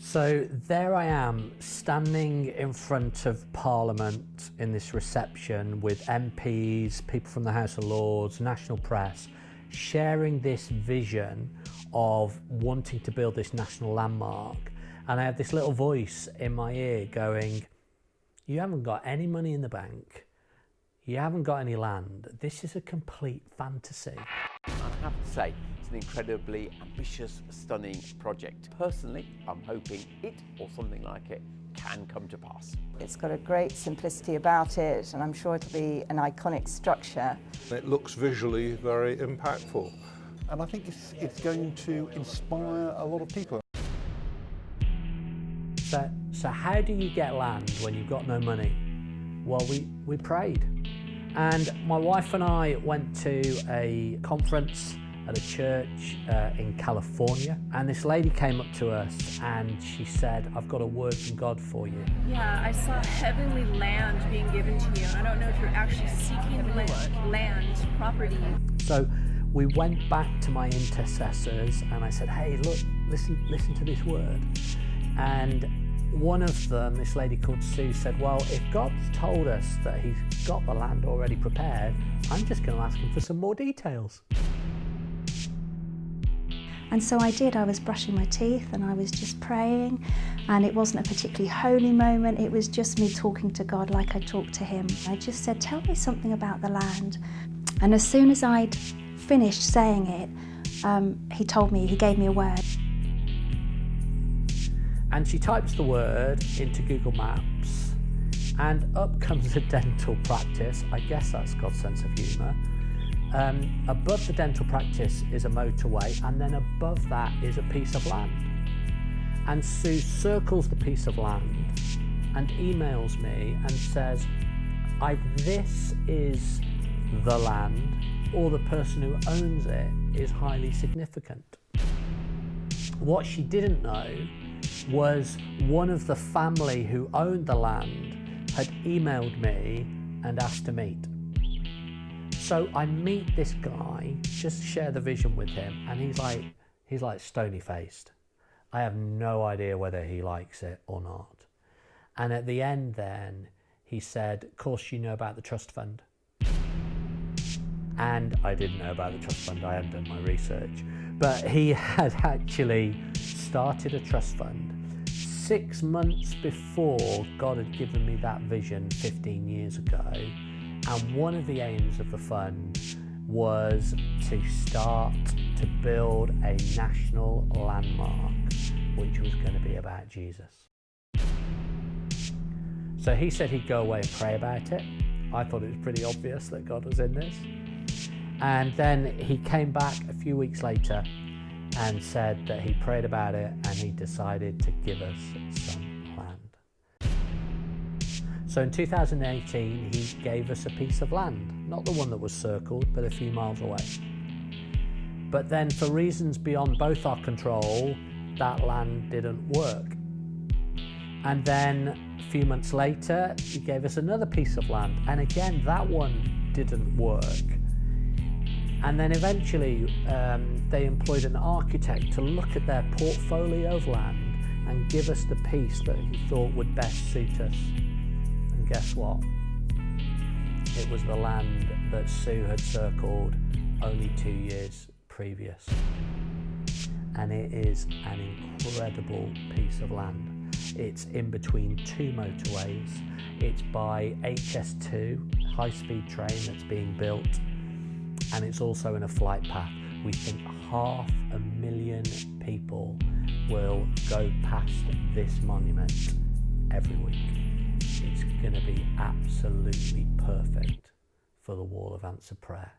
So there I am, standing in front of Parliament in this reception with MPs, people from the House of Lords, national press, sharing this vision of wanting to build this national landmark. And I have this little voice in my ear going, you haven't got any money in the bank, you haven't got any land, this is a complete fantasy. I have to say, it's an incredibly ambitious, stunning project. Personally, I'm hoping it, or something like it, can come to pass. It's got a great simplicity about it, and I'm sure it'll be an iconic structure. It looks visually very impactful. And I think it's going to inspire a lot of people. So how do you get land when you've got no money? Well, we prayed. And my wife and I went to a conference at a church in California, and this lady came up to us and she said, I've got a word from God for you. Yeah, I saw heavenly land being given to you. I don't know if you're actually seeking land, property. So we went back to my intercessors and I said, hey, look, listen to this word. And one of them, this lady called Sue, said, well, if God's told us that he's got the land already prepared, I'm just going to ask him for some more details. And so I did. I was brushing my teeth and I was just praying, and it wasn't a particularly holy moment. It was just me talking to God like I talked to him. I just said, tell me something about the land. And as soon as I'd finished saying it, he gave me a word. And she types the word into Google Maps, and up comes a dental practice. I guess that's God's sense of humour. Above the dental practice is a motorway, and then above that is a piece of land. And Sue circles the piece of land and emails me and says, either this is the land or the person who owns it is highly significant. What she didn't know was one of the family who owned the land had emailed me and asked to meet. So I meet this guy, just share the vision with him, and he's like stony faced. I have no idea whether he likes it or not. And at the end then, he said, of course you know about the trust fund. And I didn't know about the trust fund, I hadn't done my research. But he had actually started a trust fund 6 months before God had given me that vision 15 years ago. And one of the aims of the fund was to start to build a national landmark, which was going to be about Jesus. So he said he'd go away and pray about it. I thought it was pretty obvious that God was in this. And then he came back a few weeks later and said that he prayed about it and he decided to give us some land. So in 2018, he gave us a piece of land, not the one that was circled, but a few miles away. But then for reasons beyond both our control, that land didn't work. And then a few months later, he gave us another piece of land, and again, that one didn't work. And then eventually they employed an architect to look at their portfolio of land and give us the piece that he thought would best suit us. And guess what? It was the land that Sue had circled only 2 years previous. And it is an incredible piece of land. It's in between 2 motorways. It's by HS2, high-speed train that's being built. And it's also in a flight path. We think 500,000 people will go past this monument every week. It's going to be absolutely perfect for the Wall of Answered Prayer.